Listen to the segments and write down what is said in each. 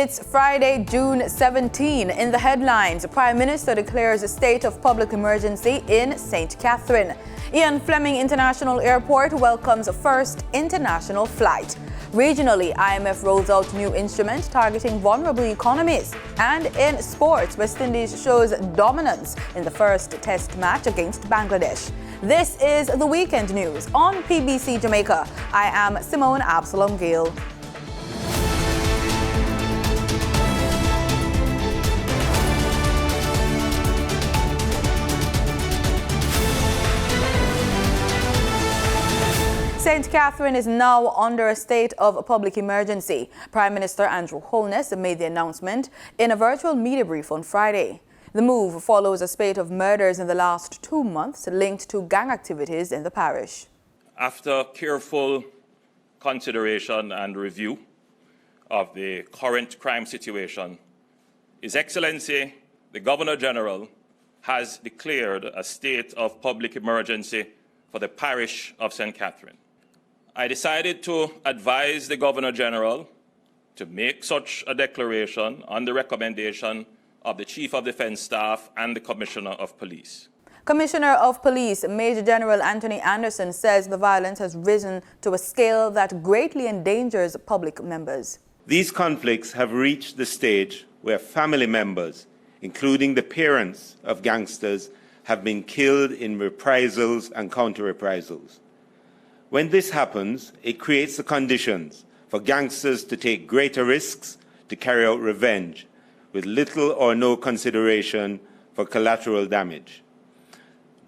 It's Friday, June 17. In the headlines, Prime Minister declares a state of public emergency in St. Catherine. Ian Fleming International Airport welcomes first international flight. Regionally, IMF rolls out new instrument targeting vulnerable economies. And in sports, West Indies shows dominance in the first test match against Bangladesh. This is the weekend news on PBC Jamaica. I am Simone Absalom Gale. St. Catherine is now under a state of public emergency. Prime Minister Andrew Holness made the announcement in a virtual media brief on Friday. The move follows a spate of murders in the last 2 months linked to gang activities in the parish. After careful consideration and review of the current crime situation, His Excellency, the Governor-General, has declared a state of public emergency for the parish of St. Catherine. I decided to advise the Governor-General to make such a declaration on the recommendation of the Chief of Defence Staff and the Commissioner of Police. Commissioner of Police Major General Anthony Anderson says the violence has risen to a scale that greatly endangers public members. These conflicts have reached the stage where family members, including the parents of gangsters, have been killed in reprisals and counter-reprisals. When this happens, it creates the conditions for gangsters to take greater risks to carry out revenge with little or no consideration for collateral damage,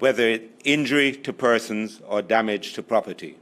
whether it's injury to persons or damage to property.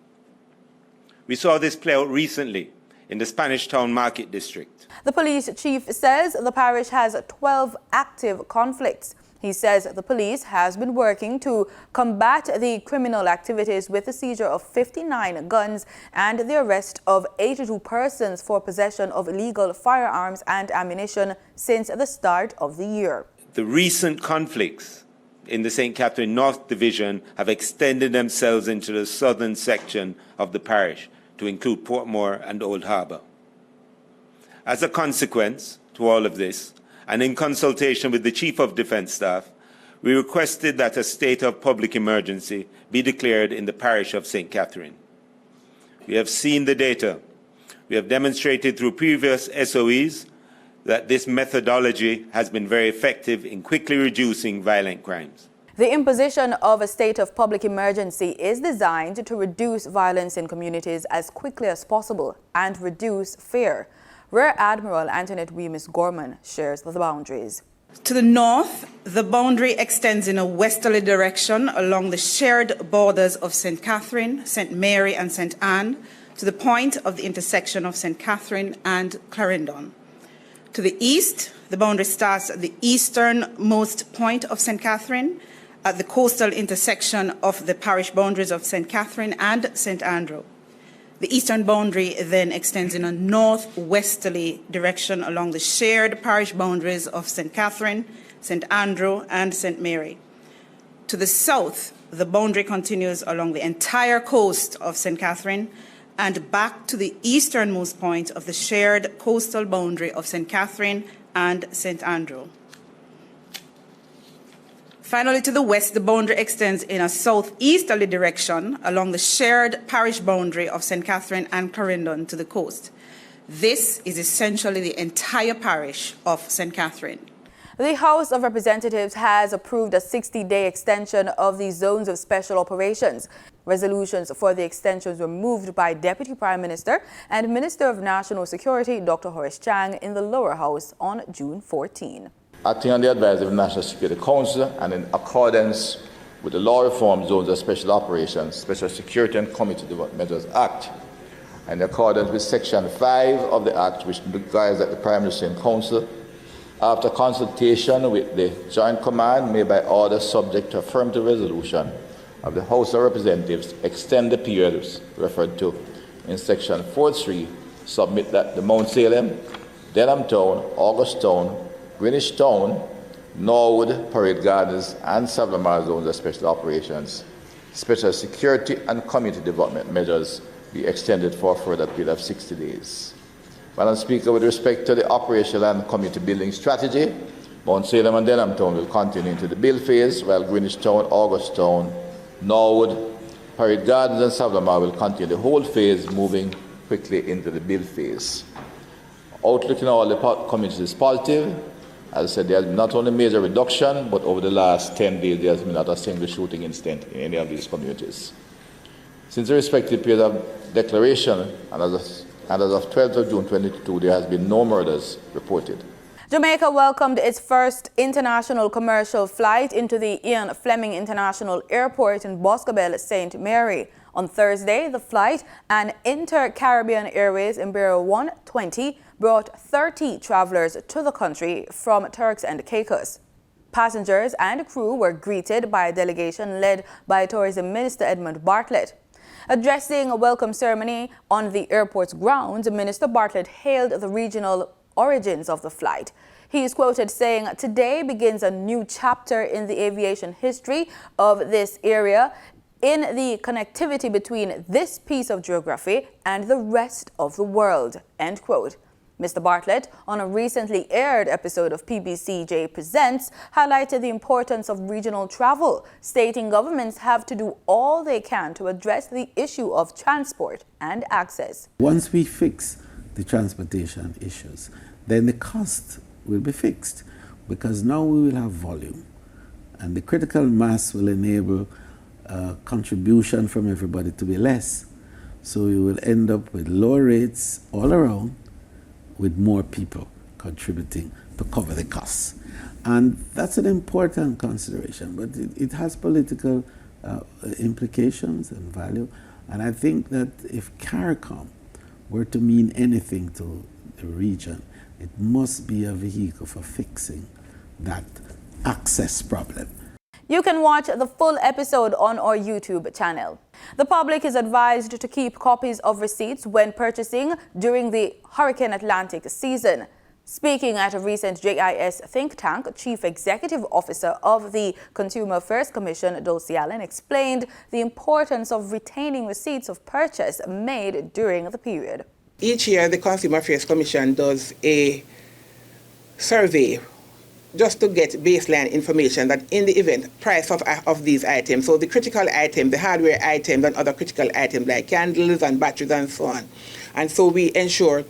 We saw this play out recently in the Spanish Town Market District. The police chief says the parish has 12 active conflicts. He says the police has been working to combat the criminal activities with the seizure of 59 guns and the arrest of 82 persons for possession of illegal firearms and ammunition since the start of the year. The recent conflicts in the St. Catherine North Division have extended themselves into the southern section of the parish to include Portmore and Old Harbour. As a consequence to all of this, and in consultation with the Chief of Defence Staff, we requested that a state of public emergency be declared in the parish of St. Catherine. We have seen the data. We have demonstrated through previous SOEs that this methodology has been very effective in quickly reducing violent crimes. The imposition of a state of public emergency is designed to reduce violence in communities as quickly as possible and reduce fear. Rear Admiral Antoinette Wemyss-Gorman shares the boundaries. To the north, the boundary extends in a westerly direction along the shared borders of St. Catherine, St. Mary and St. Anne to the point of the intersection of St. Catherine and Clarendon. To the east, the boundary starts at the easternmost point of St. Catherine at the coastal intersection of the parish boundaries of St. Catherine and St. Andrew. The eastern boundary then extends in a northwesterly direction along the shared parish boundaries of St. Catherine, St. Andrew, and St. Mary. To the south, the boundary continues along the entire coast of St. Catherine and back to the easternmost point of the shared coastal boundary of St. Catherine and St. Andrew. Finally, to the west, the boundary extends in a southeasterly direction along the shared parish boundary of St. Catherine and Clarendon to the coast. This is essentially the entire parish of St. Catherine. The House of Representatives has approved a 60-day extension of the zones of special operations. Resolutions for the extensions were moved by Deputy Prime Minister and Minister of National Security, Dr. Horace Chang, in the lower house on June 14. Acting on the advice of the National Security Council and in accordance with the Law Reform Zones of Special Operations, Special Security and Community Development Measures Act, and in accordance with Section 5 of the Act, which requires that the Prime Minister and Council, after consultation with the Joint Command, may by order subject to affirmative resolution of the House of Representatives, extend the periods referred to in Section 4.3, submit that the Mount Salem, Denham Town, August Town, Greenwich Town, Norwood, Parade Gardens, and Savlamar zones of special operations, special security and community development measures be extended for a further period of 60 days. Madam Speaker, with respect to the operational and community building strategy, Mount Salem and Denham Town will continue into the build phase, while Greenwich Town, August Town, Norwood, Perry Gardens and Savlamar will continue the whole phase, moving quickly into the build phase. Outlook in all the communities is positive. As I said, there has been not only major reduction, but over the last 10 days, there has been not a single shooting incident in any of these communities. Since the respective period of declaration, and as of 12th of June 2022, there has been no murders reported. Jamaica welcomed its first international commercial flight into the Ian Fleming International Airport in Boscobel, St. Mary. On Thursday, the flight, an Inter-Caribbean Airways Embraer 120, brought 30 travelers to the country from Turks and Caicos. Passengers and crew were greeted by a delegation led by Tourism Minister Edmund Bartlett. Addressing a welcome ceremony on the airport's grounds, Minister Bartlett hailed the regional origins of the flight. He is quoted saying, "Today begins a new chapter in the aviation history of this area, in the connectivity between this piece of geography and the rest of the world," end quote. Mr. Bartlett, on a recently aired episode of PBCJ Presents, highlighted the importance of regional travel, stating governments have to do all they can to address the issue of transport and access. Once we fix the transportation issues, then the cost will be fixed, because now we will have volume, and the critical mass will enable contribution from everybody to be less. So we will end up with lower rates all around, with more people contributing to cover the costs. And that's an important consideration, but it has political implications and value. And I think that if CARICOM were to mean anything to the region, it must be a vehicle for fixing that access problem. You can watch the full episode on our YouTube channel. The public is advised to keep copies of receipts when purchasing during the Hurricane Atlantic season. Speaking at a recent JIS think tank, Chief Executive Officer of the Consumer Affairs Commission, Dulcie Allen, explained the importance of retaining receipts of purchase made during the period. Each year, the Consumer Affairs Commission does a survey just to get baseline information that in the event price of these items, so the critical items, the hardware items and other critical items like candles and batteries and so on. And so we ensure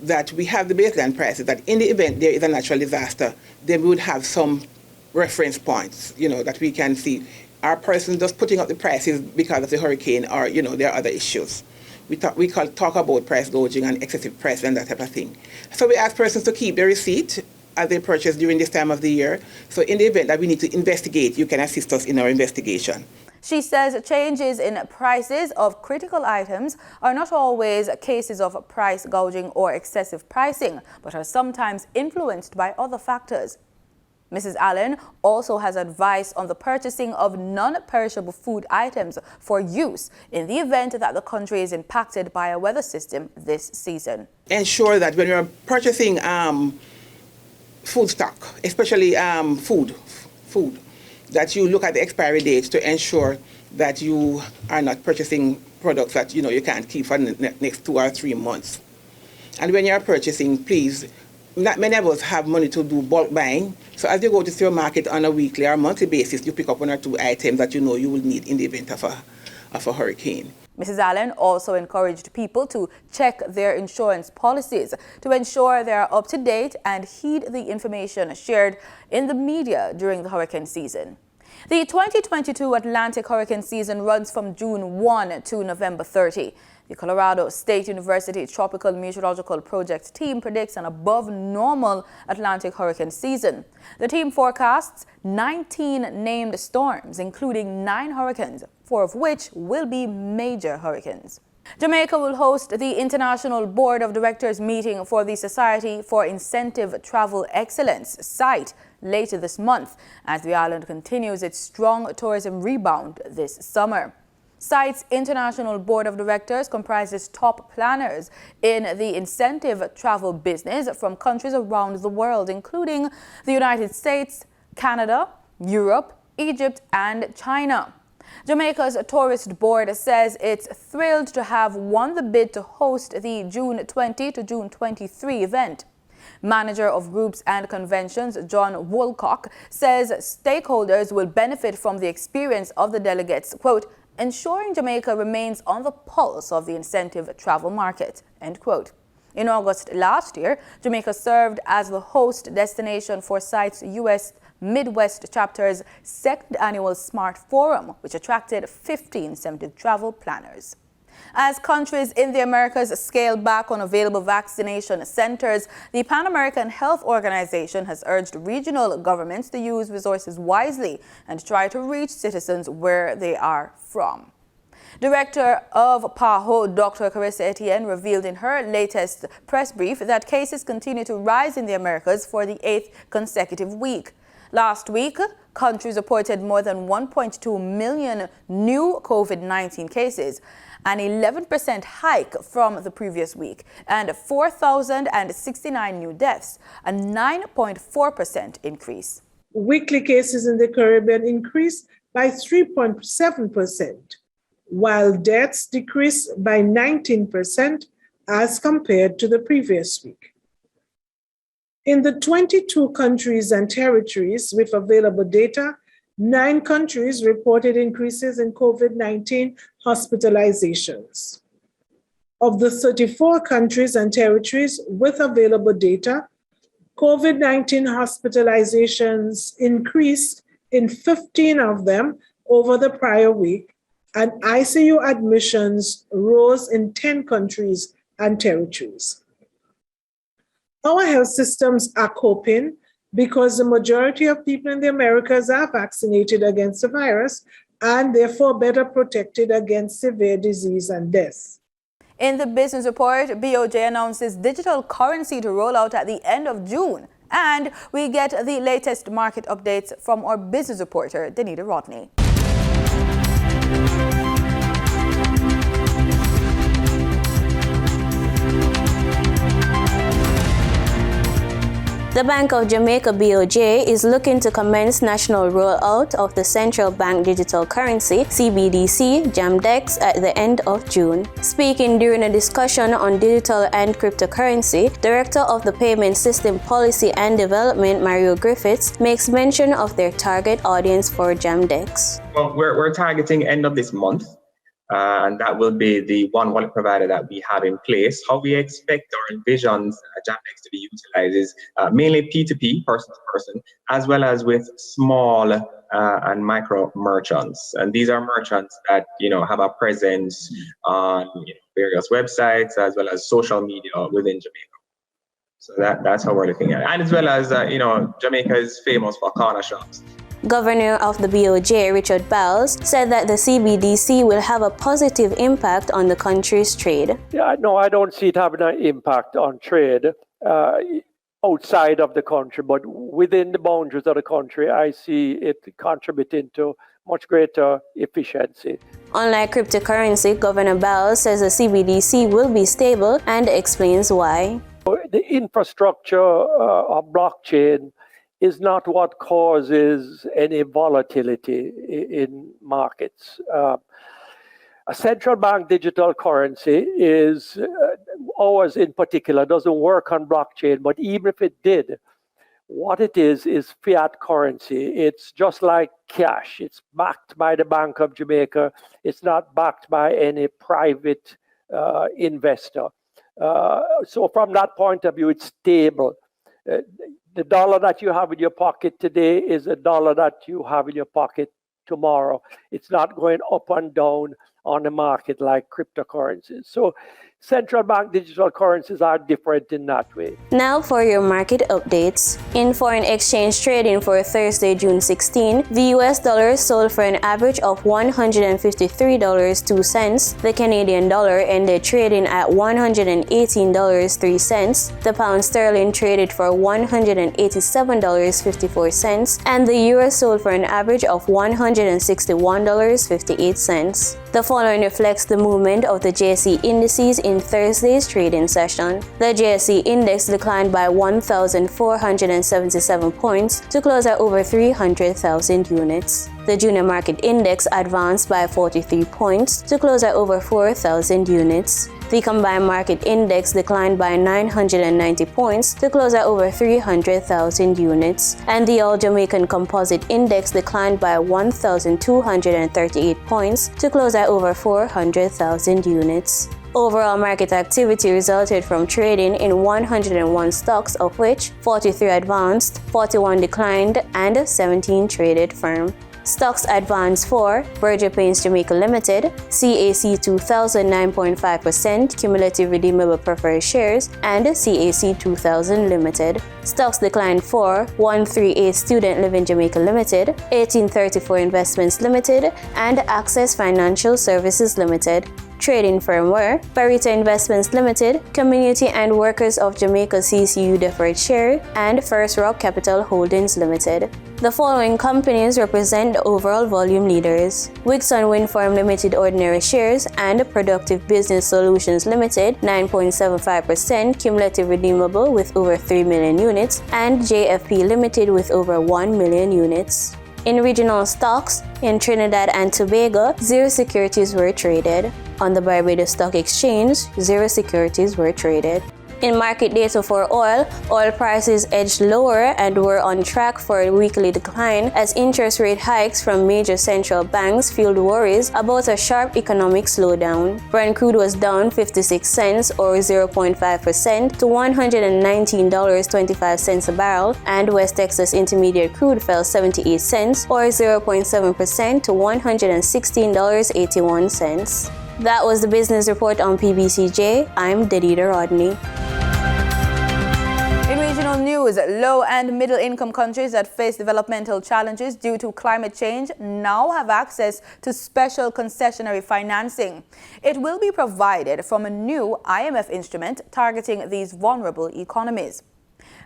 that we have the baseline prices, that in the event there is a natural disaster, then we would have some reference points, that we can see. Are persons just putting up the prices because of the hurricane, or, there are other issues. We talk about price gouging and excessive price and that type of thing. So we ask persons to keep their receipt as they purchase during this time of the year. So in the event that we need to investigate, you can assist us in our investigation. She says changes in prices of critical items are not always cases of price gouging or excessive pricing, but are sometimes influenced by other factors. Mrs. Allen also has advice on the purchasing of non-perishable food items for use in the event that the country is impacted by a weather system this season. Ensure that when you're purchasing food stock, especially food, that you look at the expiry dates to ensure that you are not purchasing products that you can't keep for the next 2 or 3 months. And when you're purchasing, please, not many of us have money to do bulk buying. So as you go to your market on a weekly or monthly basis, you pick up 1 or 2 items that you will need in the event of a hurricane. Mrs. Allen also encouraged people to check their insurance policies to ensure they are up to date and heed the information shared in the media during the hurricane season. The 2022 Atlantic hurricane season runs from June 1 to November 30. The Colorado State University Tropical Meteorological Project team predicts an above-normal Atlantic hurricane season. The team forecasts 19 named storms, including 9 hurricanes, 4 of which will be major hurricanes. Jamaica will host the International Board of Directors meeting for the Society for Incentive Travel Excellence, SITE, later this month, as the island continues its strong tourism rebound this summer. SITE's International Board of Directors comprises top planners in the incentive travel business from countries around the world, including the United States, Canada, Europe, Egypt, and China. Jamaica's Tourist Board says it's thrilled to have won the bid to host the June 20 to June 23 event. Manager of Groups and Conventions, John Woolcock, says stakeholders will benefit from the experience of the delegates, quote, ensuring Jamaica remains on the pulse of the incentive travel market, end quote. In August last year, Jamaica served as the host destination for SITE's U.S. Midwest chapter's second annual Smart Forum, which attracted 50 incentive travel planners. As countries in the Americas scale back on available vaccination centers, the Pan American Health Organization has urged regional governments to use resources wisely and try to reach citizens where they are from. Director of PAHO, Dr. Carissa Etienne, revealed in her latest press brief that cases continue to rise in the Americas for the 8th consecutive week. Last week, countries reported more than 1.2 million new COVID-19 cases, an 11% hike from the previous week, and 4,069 new deaths, a 9.4% increase. Weekly cases in the Caribbean increased by 3.7%, while deaths decreased by 19% as compared to the previous week. In the 22 countries and territories with available data, 9 countries reported increases in COVID-19 hospitalizations. Of the 34 countries and territories with available data, COVID-19 hospitalizations increased in 15 of them over the prior week, and ICU admissions rose in 10 countries and territories. Our health systems are coping because the majority of people in the Americas are vaccinated against the virus and therefore better protected against severe disease and death. In the business report, BOJ announces digital currency to roll out at the end of June. And we get the latest market updates from our business reporter, Danita Rodney. The Bank of Jamaica BOJ is looking to commence national rollout of the central bank digital currency CBDC JamDex at the end of June. Speaking during a discussion on digital and cryptocurrency, Director of the Payment System Policy and Development Mario Griffiths makes mention of their target audience for JamDex. Well, we're targeting end of this month. And that will be the one wallet provider that we have in place. How we expect or envision JamDex to be utilized is mainly P2P, person to person, as well as with small and micro merchants. And these are merchants that have a presence on various websites as well as social media within Jamaica. So that's how we're looking at it. And as well as Jamaica is famous for corner shops. Governor of the BOJ, Richard Bowles, said that the CBDC will have a positive impact on the country's trade. Yeah, no, I don't see it having an impact on trade outside of the country, but within the boundaries of the country, I see it contributing to much greater efficiency. Unlike cryptocurrency, Governor Bowles says the CBDC will be stable and explains why. The infrastructure of blockchain is not what causes any volatility in markets. A central bank digital currency is, ours in particular, doesn't work on blockchain, but even if it did, what it is fiat currency. It's just like cash. It's backed by the Bank of Jamaica. It's not backed by any private investor. So from that point of view, it's stable. The dollar that you have in your pocket today is a dollar that you have in your pocket tomorrow. It's not going up and down on the market like cryptocurrencies. So central bank digital currencies are different in that way. Now for your market updates. In foreign exchange trading for Thursday, June 16, the US dollar sold for an average of $153.02. The Canadian dollar ended trading at $118.03. The pound sterling traded for $187.54. And the euro sold for an average of $161.58. The following reflects the movement of the JSE indices in Thursday's trading session. The JSE index declined by 1,477 points to close at over 300,000 units. The junior market index advanced by 43 points to close at over 4,000 units. The combined market index declined by 990 points to close at over 300,000 units, and the All Jamaican Composite Index declined by 1,238 points to close at over 400,000 units. Overall market activity resulted from trading in 101 stocks, of which 43 advanced, 41 declined, and 17 traded firm. Stocks advanced for Berger Paints Jamaica Limited, CAC 2000 9.5% cumulative redeemable preferred shares, and CAC 2000 Limited. Stocks declined for 138 Student Living Jamaica Limited, 1834 Investments Limited, and Access Financial Services Limited. Trading firm were Parita Investments Limited, Community and Workers of Jamaica CCU Deferred Share, and First Rock Capital Holdings Limited. The following companies represent the overall volume leaders: Wixon Wind Farm Limited Ordinary Shares and Productive Business Solutions Limited, 9.75% cumulative redeemable with over 3 million units, and JFP Limited with over 1 million units. In regional stocks, in Trinidad and Tobago, 0 securities were traded. On the Barbados Stock Exchange, 0 securities were traded. In market data for oil prices edged lower and were on track for a weekly decline as interest rate hikes from major central banks fueled worries about a sharp economic slowdown. Brent crude was down 56 cents or 0.5% to $119.25 a barrel, and West Texas Intermediate crude fell 78 cents or 0.7% to $116.81. That was the business report on PBCJ. I'm Dedita Rodney. In regional news, low and middle income countries that face developmental challenges due to climate change now have access to special concessionary financing. It will be provided from a new IMF instrument targeting these vulnerable economies.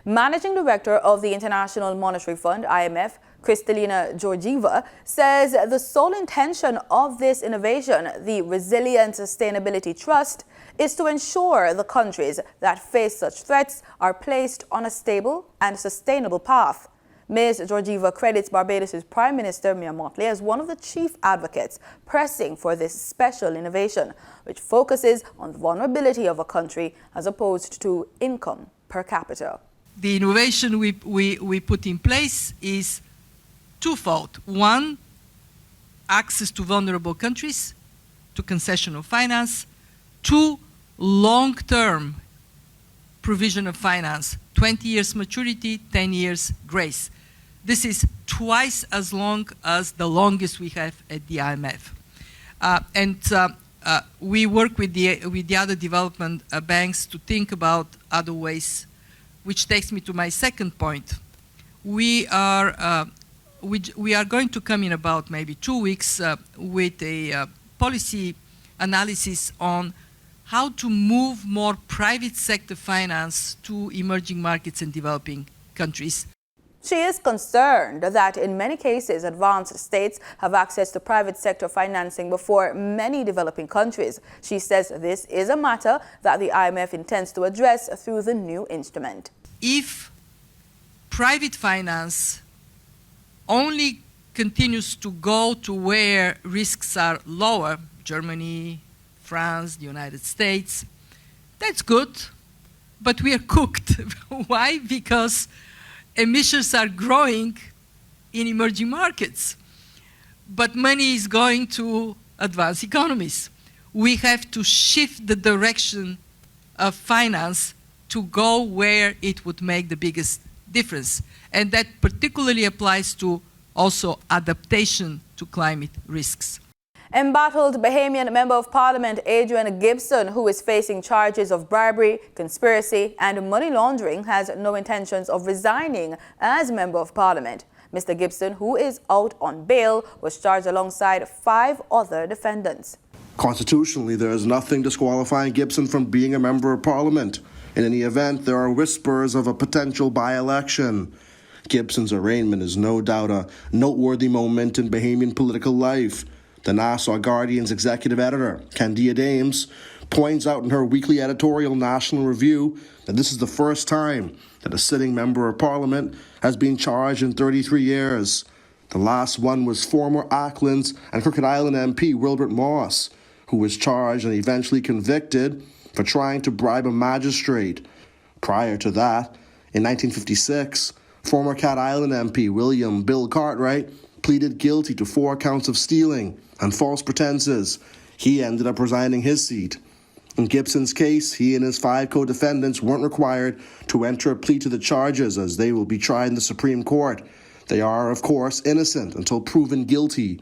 Managing Director of the International Monetary Fund, IMF, Kristalina Georgieva, says the sole intention of this innovation, the Resilient Sustainability Trust, is to ensure the countries that face such threats are placed on a stable and sustainable path. Ms. Georgieva credits Barbados' Prime Minister Mia Mottley as one of the chief advocates pressing for this special innovation, which focuses on the vulnerability of a country as opposed to income per capita. The innovation we put in place is twofold. One, access to vulnerable countries, to concessional finance. Two, long-term provision of finance, 20 years maturity, 10 years grace. This is twice as long as the longest we have at the IMF. We work with the other development banks to think about other ways, which takes me to my second point. We are going to come in about maybe 2 weeks with a policy analysis on how to move more private sector finance to emerging markets and developing countries. She is concerned that in many cases, advanced states have access to private sector financing before many developing countries. She says this is a matter that the IMF intends to address through the new instrument. If private finance only continues to go to where risks are lower, Germany, France, the United States, that's good, but we are cooked. Why? Because emissions are growing in emerging markets, but money is going to advanced economies. We have to shift the direction of finance to go where it would make the biggest difference. And that particularly applies to also adaptation to climate risks. Embattled Bahamian Member of Parliament Adrian Gibson, who is facing charges of bribery, conspiracy and money laundering, has no intentions of resigning as Member of Parliament. Mr. Gibson, who is out on bail, was charged alongside 5 other defendants. Constitutionally, there is nothing disqualifying Gibson from being a Member of Parliament. In any event, there are whispers of a potential by-election. Gibson's arraignment is no doubt a noteworthy moment in Bahamian political life. The Nassau Guardian's executive editor, Candia Dames, points out in her weekly editorial National Review that this is the first time that a sitting member of Parliament has been charged in 33 years. The last one was former Auckland's and Crooked Island MP Wilbert Moss, who was charged and eventually convicted for trying to bribe a magistrate. Prior to that, in 1956, former Cat Island MP William Bill Cartwright pleaded guilty to 4 counts of stealing and false pretenses. He ended up resigning his seat. In Gibson's case, he and his 5 co-defendants weren't required to enter a plea to the charges, as they will be tried in the Supreme Court. They are, of course, innocent until proven guilty.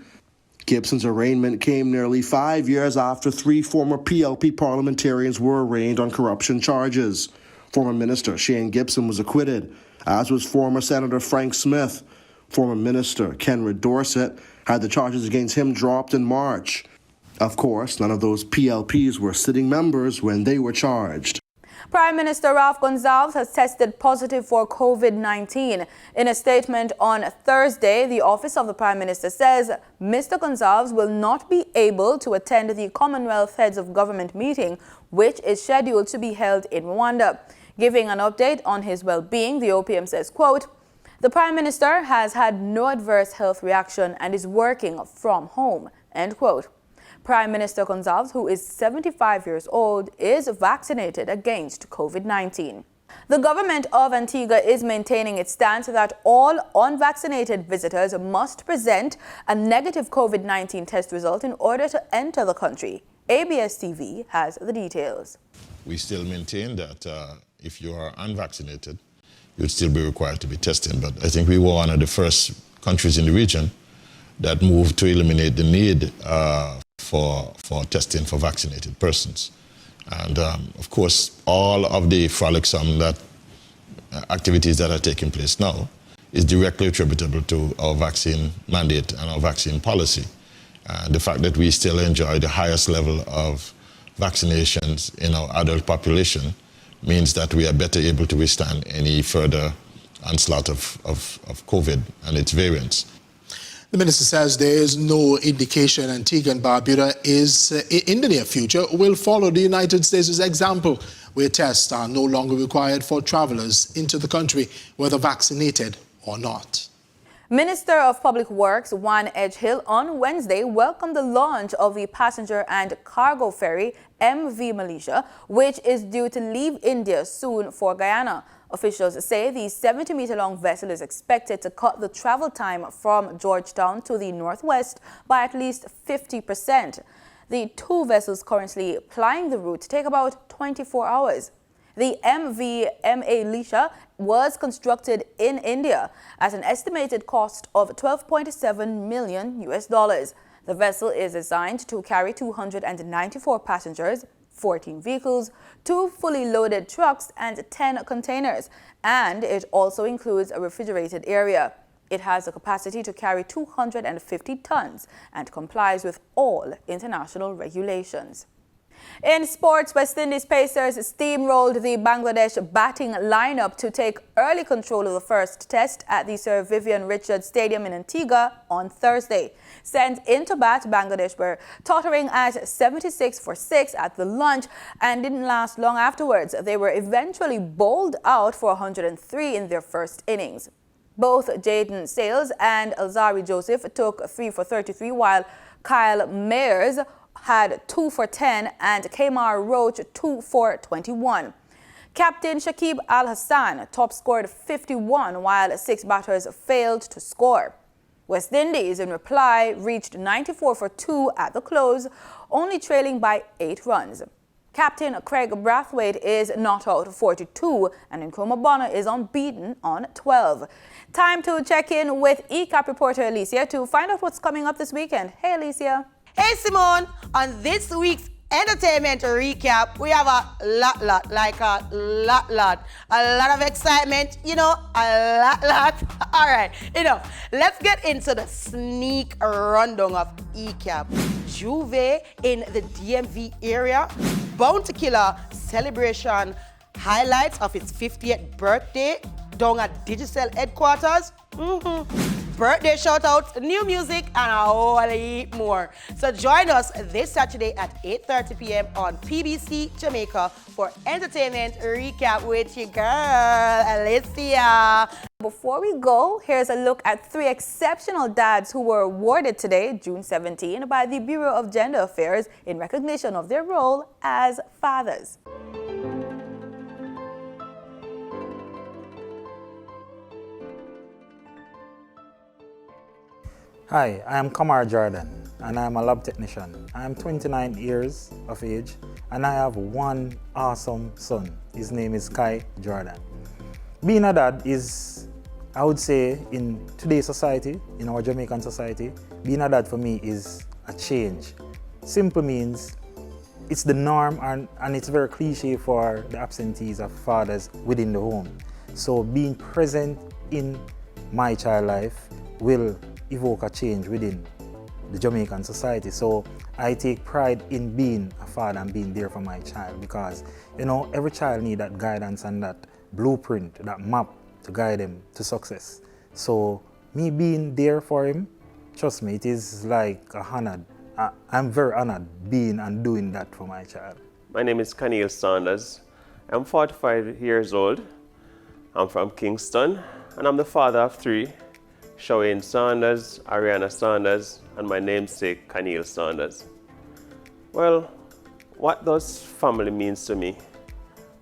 Gibson's arraignment came nearly 5 years after 3 former PLP parliamentarians were arraigned on corruption charges. Former Minister Shane Gibson was acquitted, as was former Senator Frank Smith. Former Minister Kenred Dorset had the charges against him dropped in March. Of course, none of those PLPs were sitting members when they were charged. Prime Minister Ralph Gonsalves has tested positive for COVID-19. In a statement on Thursday, the Office of the Prime Minister says Mr. Gonsalves will not be able to attend the Commonwealth Heads of Government meeting, which is scheduled to be held in Rwanda. Giving an update on his well-being, the OPM says, quote, "The Prime Minister has had no adverse health reaction and is working from home," end quote. Prime Minister Gonsalves, who is 75 years old, is vaccinated against COVID-19. The government of Antigua is maintaining its stance that all unvaccinated visitors must present a negative COVID-19 test result in order to enter the country. ABS TV has the details. We still maintain that if you are unvaccinated, you'd still be required to be tested. But I think we were one of the first countries in the region that moved to eliminate the need for testing for vaccinated persons. And of course, all of the frolicsome activities that are taking place now is directly attributable to our vaccine mandate and our vaccine policy. The fact that we still enjoy the highest level of vaccinations in our adult population means that we are better able to withstand any further onslaught of COVID and its variants. The minister says there is no indication Antigua and Barbuda is, in the near future, will follow the United States' example, where tests are no longer required for travelers into the country, whether vaccinated or not. Minister of Public Works Juan Edgehill on Wednesday welcomed the launch of the passenger and cargo ferry MV Malaysia, which is due to leave India soon for Guyana. Officials say the 70-meter-long vessel is expected to cut the travel time from Georgetown to the northwest by at least 50%. The 2 vessels currently plying the route take about 24 hours. The MV Malaysia was constructed in India at an estimated cost of $12.7 million. The vessel is designed to carry 294 passengers, 14 vehicles, 2 fully loaded trucks, and 10 containers, and it also includes a refrigerated area. It has the capacity to carry 250 tons and complies with all international regulations. In sports, West Indies Pacers steamrolled the Bangladesh batting lineup to take early control of the first test at the Sir Vivian Richards Stadium in Antigua on Thursday. Sent into bat, Bangladesh were tottering at 76 for 6 at the lunch and didn't last long afterwards. They were eventually bowled out for 103 in their first innings. Both Jaden Sales and Alzari Joseph took 3 for 33, while Kyle Mayers had 2 for 10 and Kamar Roach 2 for 21. Captain Shakib Al Hassan top scored 51 while 6 batters failed to score. West Indies, in reply, reached 94 for 2 at the close, only trailing by 8 runs. Captain Craig Brathwaite is not out 42 and Nkrumah Bonner is unbeaten on 12. Time to check in with ECAP reporter Alicia to find out what's coming up this weekend. Hey, Alicia. Hey, Simone. On this week's entertainment recap, we have a lot of excitement, a lot. All right, let's get into the sneak rundown of ECAP. Juve in the DMV area, Bounty Killer celebration, highlights of its 50th birthday down at Digicel headquarters. birthday shout-outs, new music, and a whole heap more. So join us this Saturday at 8:30 p.m. on PBC Jamaica for entertainment recap with your girl, Alicia. Before we go, here's a look at 3 exceptional dads who were awarded today, June 17, by the Bureau of Gender Affairs in recognition of their role as fathers. Hi, I am Kamar Jordan, and I am a lab technician. I am 29 years of age, and I have one awesome son. His name is Kai Jordan. Being a dad is, I would say, in today's society, in our Jamaican society, being a dad for me is a change. Simple means it's the norm, and it's very cliche for the absentees of fathers within the home. So being present in my child life will evoke a change within the Jamaican society. So I take pride in being a father and being there for my child, because every child needs that guidance and that blueprint, that map to guide him to success. So me being there for him, trust me, it is like a honor. I'm very honored being and doing that for my child. My name is Kaniel Saunders. I'm 45 years old. I'm from Kingston, and I'm the father of 3. Shawayne Saunders, Ariana Saunders, and my namesake, Kaniel Saunders. Well, what does family means to me?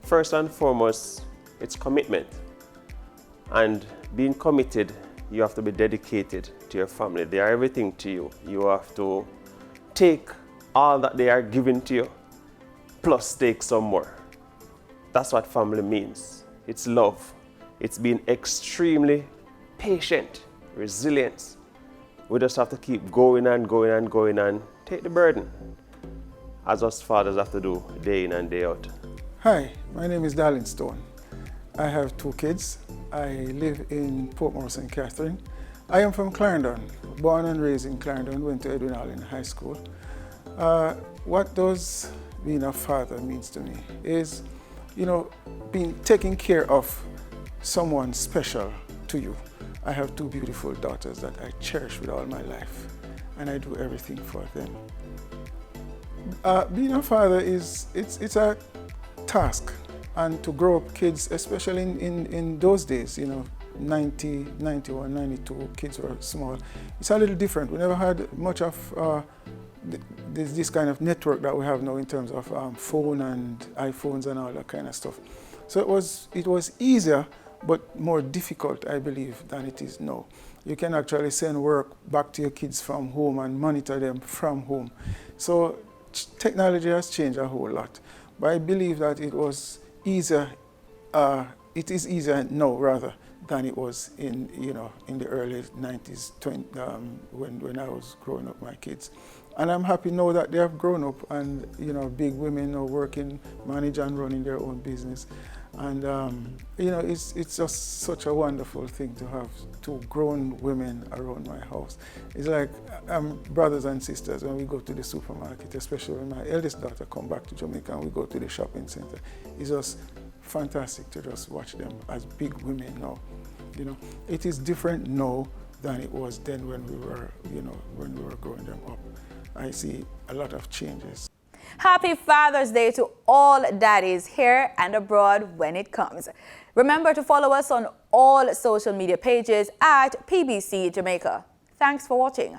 First and foremost, it's commitment. And being committed, you have to be dedicated to your family. They are everything to you. You have to take all that they are giving to you, plus take some more. That's what family means. It's love. It's being extremely patient. Resilience. We just have to keep going and going and going and take the burden, as us fathers have to do day in and day out. Hi, my name is Darlin Stone. I have 2 kids. I live in Portmore, St. Catherine. I am from Clarendon, born and raised in Clarendon, went to Edwin Allen High School. What does being a father means to me is, taking care of someone special to you. I have 2 beautiful daughters that I cherish with all my life, and I do everything for them. Being a father it's a task, and to grow up kids, especially in those days, 90, 91, 92, kids were small. It's a little different. We never had much of this kind of network that we have now in terms of phone and iPhones and all that kind of stuff. So it was easier, but more difficult, I believe, than it is now. You can actually send work back to your kids from home and monitor them from home. So technology has changed a whole lot. But I believe that it was easier, it is easier now rather than it was in the early 90s when I was growing up my kids. And I'm happy now that they have grown up and big women are working, managing and running their own business. And it's just such a wonderful thing to have 2 grown women around my house. It's like brothers and sisters when we go to the supermarket, especially when my eldest daughter come back to Jamaica and we go to the shopping center. It's just fantastic to just watch them as big women now. It is different now than it was then when we were growing them up. I see a lot of changes. Happy Father's Day to all daddies here and abroad when it comes. Remember to follow us on all social media pages at PBC Jamaica. Thanks for watching.